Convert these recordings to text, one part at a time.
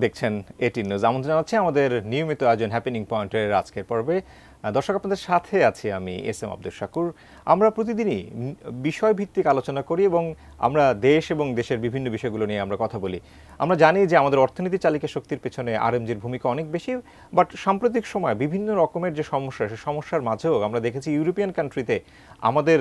দেখছেন এটিন নিউজ। আমন্ত্রণ জানাচ্ছি আমাদের নিয়মিত আয়োজন হ্যাপেনিং পয়েন্টের আজকের পর্বে। দর্শক, আপনাদের সাথে আছি আমি এস এম আব্দুল শাকুর। আমরা প্রতিদিনই বিষয়ভিত্তিক আলোচনা করি এবং আমরা দেশ এবং দেশের বিভিন্ন বিষয়গুলো নিয়ে আমরা কথা বলি। আমরা জানি যে আমাদের অর্থনীতি চালিকা শক্তির পেছনে আরএমজির ভূমিকা অনেক বেশি, বাট সাম্প্রতিক সময় বিভিন্ন রকমের যে সমস্যা, সেই সমস্যার মাঝেও আমরা দেখেছি ইউরোপিয়ান কান্ট্রিতে আমাদের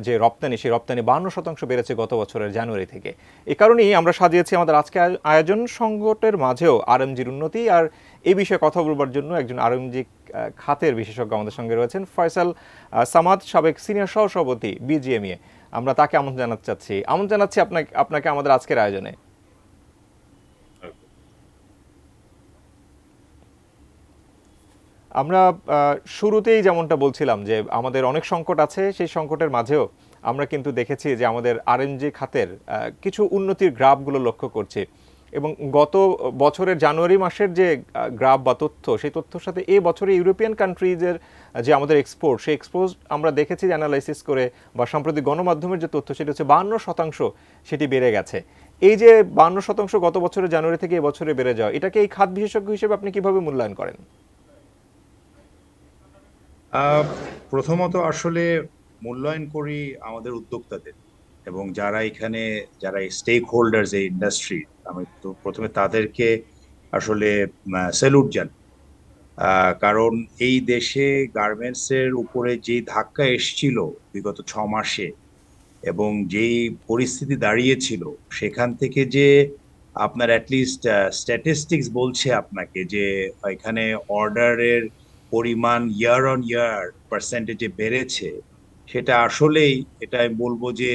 যে রপ্তানি, সেই রপ্তানি 52% বেড়েছে গত বছরের জানুয়ারি থেকে। এ কারণেই আমরা সাজিয়েছি আমাদের আজকে আয়োজন সংকটের মাঝেও আরএমজির উন্নতি। আর এই বিষয়ে কথা বলবার জন্য একজন আরএমজি খাতের বিশেষজ্ঞ আমাদের সঙ্গে রয়েছেন, ফয়সাল সামাদ, সাবেক সিনিয়র সহসভাপতি বিজিএমইএ। আমরা তাকে আমন্ত্রণ জানাচ্ছি আপনাকে আমাদের আজকের আয়োজনে। আমরা শুরুতেই যেমনটা বলছিলাম যে আমাদের অনেক সংকট আছে, সেই সংকটের মাঝেও আমরা কিন্তু দেখেছি যে আমাদের আরএমজি খাতের কিছু উন্নতির গ্রাফগুলো লক্ষ্য করছি এবং গত বছরের জানুয়ারি মাসের যে গ্রাফ বা তথ্য, সেই তথ্যের সাথে এই বছরে ইউরোপিয়ান কান্ট্রিজের যে আমাদের এক্সপোর্ট, সেই এক্সপোর্ট আমরা দেখেছি অ্যানালাইসিস করে বা সাম্প্রতিক গণমাধ্যমের যে তথ্য, সেটা হচ্ছে 52% সেটি বেড়ে গেছে। এই যে 52% গত বছরের জানুয়ারি থেকে এবছরে বেড়ে যাওয়া, এটাকে এই খাত বিশেষজ্ঞ হিসেবে আপনি কিভাবে মূল্যায়ন করেন? প্রথমত আসলে মূল্যায়ন করি আমাদের উদ্যোক্তাদের এবং যারা স্টেক হোল্ডার্স এই ইন্ডাস্ট্রি, আমি তো প্রথমে তাদেরকে আসলে স্যালুট জানাই। কারণ এই দেশে গার্মেন্টস এর উপরে যে ধাক্কা এসছিল বিগত 6 মাসে এবং যেই পরিস্থিতি দাঁড়িয়েছিল, সেখান থেকে যে আপনার অ্যাটলিস্ট স্ট্যাটিস্টিক্স বলছে আপনাকে যে এখানে অর্ডারের পরিমাণ ইয়ার অন ইয়ার পার্সেন্টেজে বেড়েছে, সেটা আসলেই, এটা আমি বলবো যে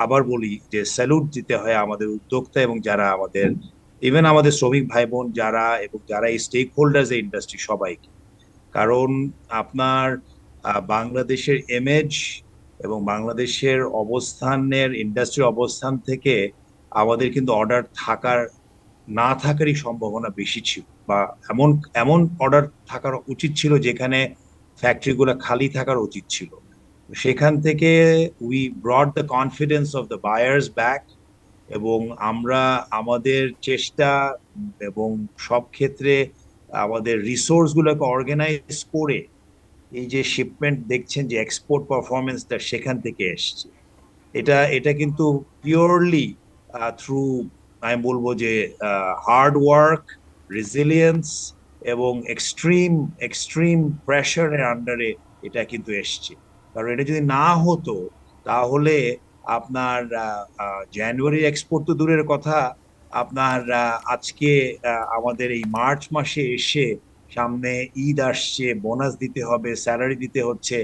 আবার বলি যে স্যালুট দিতে হয় আমাদের উদ্যোক্তা এবং যারা আমাদের ইভেন আমাদের শ্রমিক ভাই বোন যারা এই স্টেক হোল্ডার্স এই ইন্ডাস্ট্রি সবাইকে। কারণ আপনার বাংলাদেশের ইমেজ এবং বাংলাদেশের অবস্থানের ইন্ডাস্ট্রির অবস্থান থেকে আমাদের কিন্তু অর্ডার না থাকারই সম্ভাবনা বেশি ছিল, বা এমন এমন অর্ডার থাকার উচিত ছিল যেখানে ফ্যাক্টরিগুলো খালি থাকার উচিত ছিল। সেখান থেকে we ব্রট the confidence of the buyers back, এবং আমরা আমাদের চেষ্টা এবং সব ক্ষেত্রে আমাদের রিসোর্স গুলোকে অর্গানাইজ করে এই যে শিপমেন্ট দেখছেন যে এক্সপোর্ট পারফরমেন্সটা সেখান থেকে এসছে, এটা এটা কিন্তু পিওরলি থ্রু, আমি বলবো যে হার্ড ওয়ার্ক, রেজিলিয়েন্স এবং এক্সট্রিম এক্সট্রিম প্রেশারের আন্ডারে এটা কিন্তু এসছে। কারণ এটা যদি না হতো তাহলে আপনার জানুয়ারির এক্সপোর্ট তো দূরের কথা, আপনার আজকে আমাদের এই মার্চ মাসে এসে সামনে ঈদ আসছে, বোনাস দিতে হবে, স্যালারি দিতে হচ্ছে,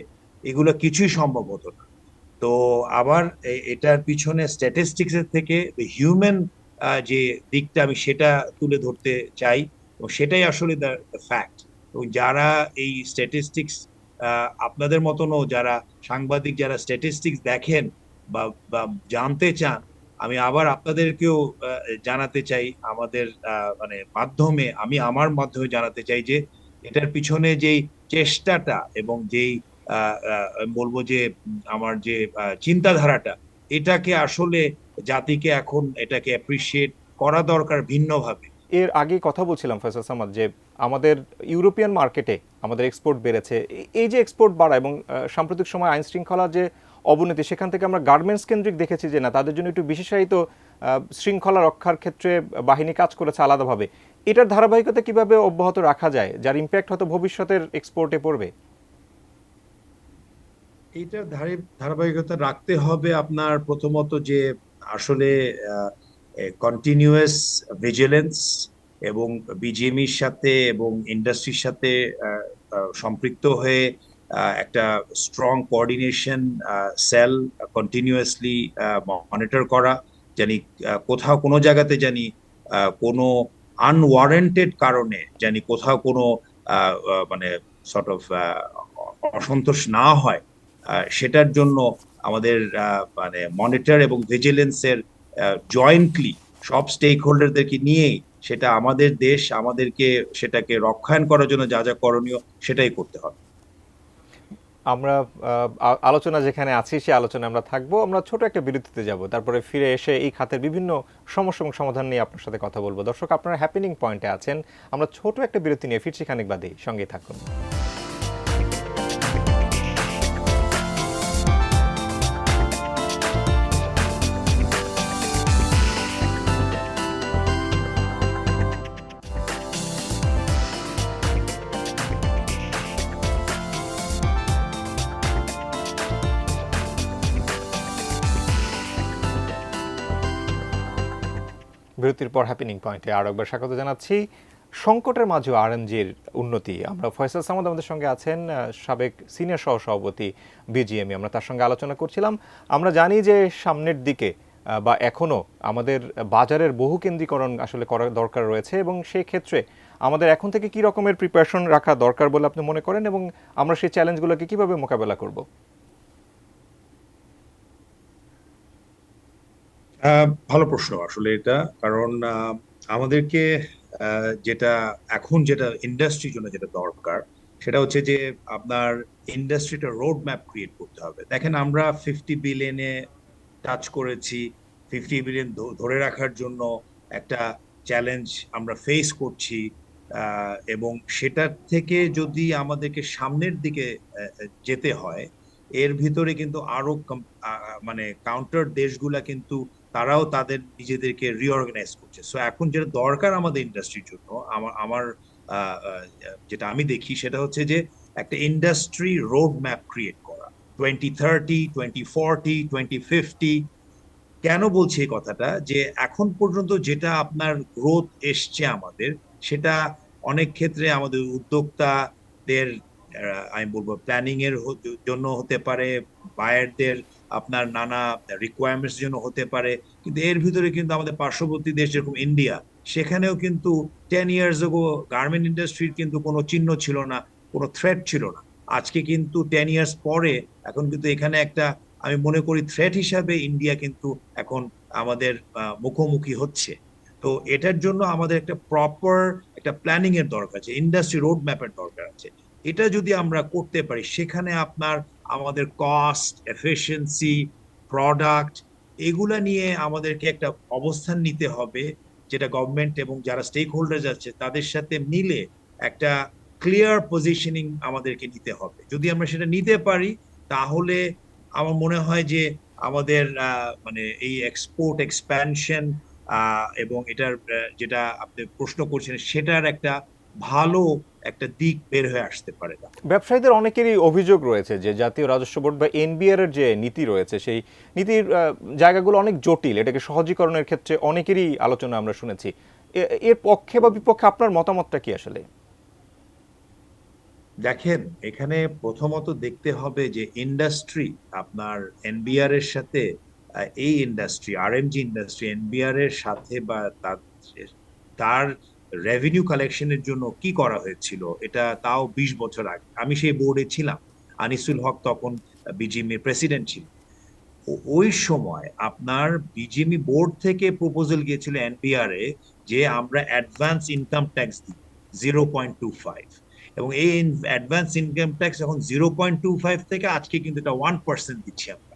এগুলো কিছুই সম্ভব হতো না। তো আবার এটার পিছনে স্ট্যাটিস্টিক্স এর থেকে হিউম্যান যে দিকটা আমি সেটা তুলে ধরতে চাই, এবং সেটাই আসলে দ্য ফ্যাক্ট। এবং যারা এই স্ট্যাটিস্টিক্স, আপনাদের মতনও যারা সাংবাদিক, যারা স্ট্যাটিস্টিক্স দেখেন বা বা জানতে চান, আমি আবার আপনাদেরকেও জানাতে চাই, আমাদের আমি আমার মাধ্যমে জানাতে চাই যে এটার পিছনে যেই চেষ্টাটা এবং যেই আমি বলবো যে আমার যে চিন্তাধারাটা, এটাকে আসলে জাতিকে এখন এটাকে অ্যাপ্রিসিয়েট করা দরকার ভিন্নভাবে। এর আগে কথা বলছিলাম ফয়সাল সামাদ যে আমাদের ইউরোপিয়ান মার্কেটে আমাদের এক্সপোর্ট বেড়েছে। এই যে এক্সপোর্ট বাড়া এবং সাম্প্রতিক সময় আইন শৃঙ্খলার যে অবনতি, সেখান থেকে আমরা গার্মেন্টস কেন্দ্রিক দেখেছি যে না, তাদের জন্য একটু বিশেষায়িত শৃঙ্খলা রক্ষার ক্ষেত্রে বাহিনী কাজ করেছে আলাদাভাবে। এটার ধারাবাহিকতা কিভাবে অব্যাহত রাখা যায়, যার ইম্প্যাক্ট হয়তো ভবিষ্যতের এক্সপোর্টে পড়বে? এইটার ধারাবাহিকতা রাখতে হবে আপনার প্রথমত যে আসলে কন্টিনিউয়াস ভিজিলেন্স এবং বিজিএমইর সাথে এবং ইন্ডাস্ট্রির সাথে সম্পৃক্ত হয়ে একটা strong coordination cell continuously monitor করা, জানি কোথাও কোনো জায়গাতে জানি কোনো আনওয়ারেন্টেড কারণে জানি কোথাও কোনো মানে সর্ট অফ অসন্তোষ না হয়, সেটার জন্য আমাদের মনিটর এবং ভিজিলেন্সের জয়েন্টলি সব স্টেক হোল্ডারদেরকে নিয়েই সেটা আমাদের দেশ আমাদেরকে সেটাকে রক্ষায়ন করার জন্য যা যা করণীয় সেটাই করতে হবে। আমরা আলোচনা যেখানে আছি সেই আলোচনা আমরা থাকবো, আমরা ছোট একটা বিরতিতে যাব, তারপরে ফিরে এসে এই খাতের বিভিন্ন সমস্যা এবং সমাধান নিয়ে আপনার সাথে কথা বলবো। দর্শক, আপনারা হ্যাপেনিং পয়েন্টে আছেন, আমরা ছোট একটা বিরতি নিয়ে ফিরছি খানিক বাদেই, সঙ্গেই থাকুন। বিরতির পর হ্যাপেনিং পয়েন্টে আরও একবার স্বাগত জানাচ্ছি। সংকটের মাঝেও আরএমজির উন্নতি, আমরা ফয়সাল সামাদ আমাদের সঙ্গে আছেন, সাবেক সিনিয়র সহসভাপতি বিজিএমই, আমরা তার সঙ্গে আলোচনা করছিলাম। আমরা জানি যে সামনের দিকে বা এখনও আমাদের বাজারের বহু কেন্দ্রীকরণ আসলে করার দরকার রয়েছে, এবং সেই ক্ষেত্রে আমাদের এখন থেকে কী রকমের প্রিপারেশন রাখা দরকার বলে আপনি মনে করেন, এবং আমরা সেই চ্যালেঞ্জগুলোকে কীভাবে মোকাবেলা করব? ভালো প্রশ্ন আসলে এটা, কারণ আমাদেরকে যেটা এখন যেটা ইন্ডাস্ট্রির জন্য যেটা দরকার সেটা হচ্ছে যে আপনার ইন্ডাস্ট্রিটা রোড ম্যাপ ক্রিয়েট করতে হবে। দেখেন, আমরা 50 বিলিয়নে টাচ করেছি। 50 বিলিয়ন ধরে রাখার জন্য একটা চ্যালেঞ্জ আমরা ফেস করছি, এবং সেটার থেকে যদি আমাদেরকে সামনের দিকে যেতে হয়, এর ভিতরে কিন্তু আরো মানে কাউন্টার দেশগুলা কিন্তু তারাও তাদের নিজেদেরকে রিঅর্গানাইজ করছে। সো এখন যেটা দরকার আমাদের ইন্ডাস্ট্রির জন্য, আমার আমার যেটা আমি দেখি সেটা হচ্ছে যে একটা ইন্ডাস্ট্রি রোড ম্যাপ ক্রিয়েট করা, 2030, 2040, 2050। কেন বলছি এই কথাটা, যে এখন পর্যন্ত যেটা আপনার গ্রোথ এসছে আমাদের, সেটা অনেক ক্ষেত্রে আমাদের উদ্যোক্তাদের আমি বলবো প্ল্যানিং এর জন্য হতে পারে, বায়ারদের আপনার নানা রিকোয়ারমেন্টস জন্য হতে পারে। কিন্তু এর ভিতরে কিন্তু আমাদের পার্শ্ববর্তী দেশ যেরকম ইন্ডিয়া, সেখানেও কিন্তু 10 ইয়ার্স আগো গার্মেন্ট ইন্ডাস্ট্রির কিন্তু কোনো চিহ্ন ছিল না, কোনো থ্রেট ছিল না। আজকে কিন্তু 10 ইয়ার্স পরে এখন কিন্তু এখানে একটা, আমি মনে করি, থ্রেট হিসাবে ইন্ডিয়া কিন্তু এখন আমাদের মুখোমুখি হচ্ছে। তো এটার জন্য আমাদের একটা প্রপার একটা প্ল্যানিং এর দরকার আছে, ইন্ডাস্ট্রি রোড ম্যাপের দরকার আছে। এটা যদি আমরা করতে পারি, সেখানে আপনার আমাদের কস্ট, এফিসিয়েন্সি, প্রোডাক্ট, এগুলা নিয়ে আমাদেরকে একটা অবস্থান নিতে হবে, যেটা গভর্নমেন্ট এবং যারা স্টেক হোল্ডার আছে তাদের সাথে মিলে একটা ক্লিয়ার পজিশনিং আমাদেরকে নিতে হবে। যদি আমরা সেটা নিতে পারি, তাহলে আমার মনে হয় যে আমাদের মানে এই এক্সপোর্ট এক্সপ্যানশন এবং এটার যেটা আপনি প্রশ্ন করছেন, সেটার একটা ভালো একটা দিক বের হয়ে আসতে পারে। ব্যবসায়ীদের অনেকেরই অভিযোগ রয়েছে যে জাতীয় রাজস্ব বোর্ড বা এনবিআর এর যে নীতি রয়েছে, সেই নীতির জায়গাগুলো অনেক জটিল, এটাকে সহজীকরণের ক্ষেত্রে অনেকেরই আলোচনা আমরা শুনেছি। এর পক্ষে বা বিপক্ষে আপনার মতামতটা কি আসলে? দেখেন, এখানে প্রথমত দেখতে হবে যে ইন্ডাস্ট্রি আপনার এনবিআর এর সাথে, এই ইন্ডাস্ট্রি আরএমজি ইন্ডাস্ট্রি এনবিআর এর সাথে বা তার রেভিনিউ কালেকশনের জন্য কি করা হয়েছিল, এটা তাও 20 বছর আগে। আমি সেই বোর্ডে ছিলাম, আনিসুল হক তখন বিজিএমইর প্রেসিডেন্ট ছিল। ওই সময় আপনার বিজিএমই বোর্ড থেকে প্রপোজাল গিয়েছিল এনবিআর এ যে আমরা অ্যাডভান্স ইনকাম ট্যাক্স দিই 0.25, এবং এই অ্যাডভান্স ইনকাম ট্যাক্স এখন 0.25 থেকে আজকে কিন্তু এটা 1% দিচ্ছি আমরা,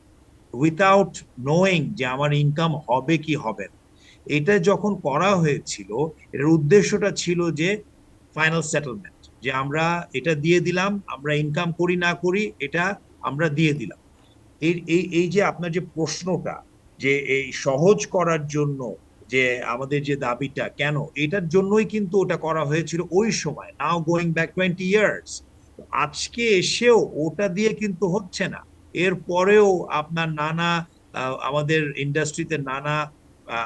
উইথাউট নোয়িং যে আমার ইনকাম হবে কি হবে না। এটা যখন করা হয়েছিল, এর উদ্দেশ্যটা ছিল যে ফাইনাল সেটেলমেন্ট, যে আমরা এটা দিয়ে দিলাম, আমরা ইনকাম করি না করি এটা আমরা দিয়ে দিলাম। এই এই এই যে আপনার যে প্রশ্নটা, যে এই সহজ করার জন্য যে আমাদের যে দাবিটা, কেন এটার জন্যই কিন্তু ওটা করা হয়েছিল ওই সময়। নাও গোয়িং ব্যাক 20 ইয়ার্স, আজকে এসেও ওটা দিয়ে কিন্তু হচ্ছে না। এর পরেও আপনার নানা আমাদের ইন্ডাস্ট্রিতে নানা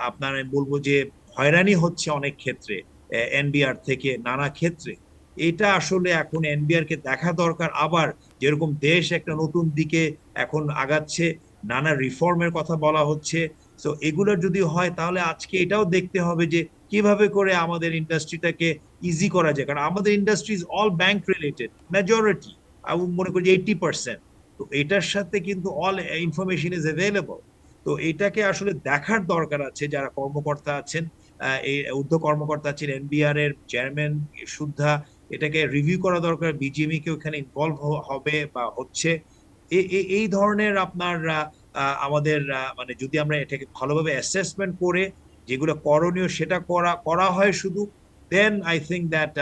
আপনার আমি বলবো যে হয়রানি হচ্ছে অনেক ক্ষেত্রে এনবিআর থেকে, নানা ক্ষেত্রে। এটা আসলে এখন এনবিআর কে দেখা দরকার। আবার যেরকম দেশ একটা নতুন দিকে এখন আগাচ্ছে, নানা রিফর্মের কথা বলা হচ্ছে। তো এগুলো যদি হয়, তাহলে আজকে এটাও দেখতে হবে যে কিভাবে করে আমাদের ইন্ডাস্ট্রিটাকে ইজি করা যায়। কারণ আমাদের industry is all bank related, majority, আমি মনে করি 80%। তো এটার সাথে কিন্তু অল ইনফরমেশন ইজ অ্যাভেলেবল। তো এটাকে আসলে দেখার দরকার আছে, যারা কর্মকর্তা আছেন, এই ঊর্ধ্ব কর্মকর্তা আছেন, এনবিআর এর চেয়ারম্যান সুদ্ধা এটাকে রিভিউ করা দরকার, বিজিএমই কেউ এখানে ইনভলভ হবে বা হচ্ছে। এই ধরনের আপনার আমাদের মানে যদি আমরা এটাকে ভালোভাবে অ্যাসেসমেন্ট করে যেগুলো করণীয় সেটা করা করা হয় শুধু, দেন আই থিঙ্ক দ্যাট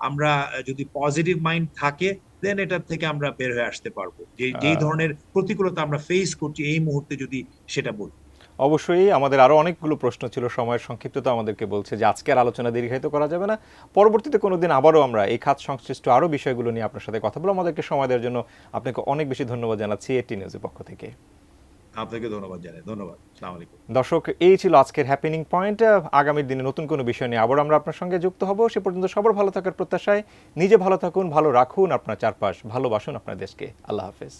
আমরা যদি পজিটিভ মাইন্ড থাকে দেন এটার থেকে আমরা বের হয়ে আসতে পারবো। যেই ধরনের প্রতিকূলতা আমরা ফেস করছি এই মুহূর্তে যদি সেটা বলি। অবশ্যই আমাদের আরো অনেকগুলো প্রশ্ন ছিল, সময়ের সংক্ষিপ্ততা আমাদেরকে বলছে যে আজকের আলোচনা দীর্ঘায়িত করা যাবে না, পরবর্তীতে কোনোদিন আবারও আমরা এই খাত সংশ্লিষ্ট আরো বিষয়গুলো নিয়ে আপনার সাথে কথা বলবো। আমাদেরকে সময় দেওয়ার জন্য আপনাকে অনেক বেশি ধন্যবাদ জানাচ্ছি এটি নিউজের পক্ষ থেকে। আপনাকে ধন্যবাদ জানাই। ধন্যবাদ। আসসালামু আলাইকুম। দর্শক, এই ছিল আজকের হ্যাপেনিং পয়েন্ট। আগামী দিনে নতুন কোনো বিষয় নিয়ে আবার আমরা আপনার সঙ্গে যুক্ত হব। সে পর্যন্ত সবার ভালো থাকার প্রত্যাশায় নিজে ভালো থাকুন, ভালো রাখুন আপনার চারপাশ, ভালোবাসুন আপনার দেশকে। আল্লাহ হাফেজ।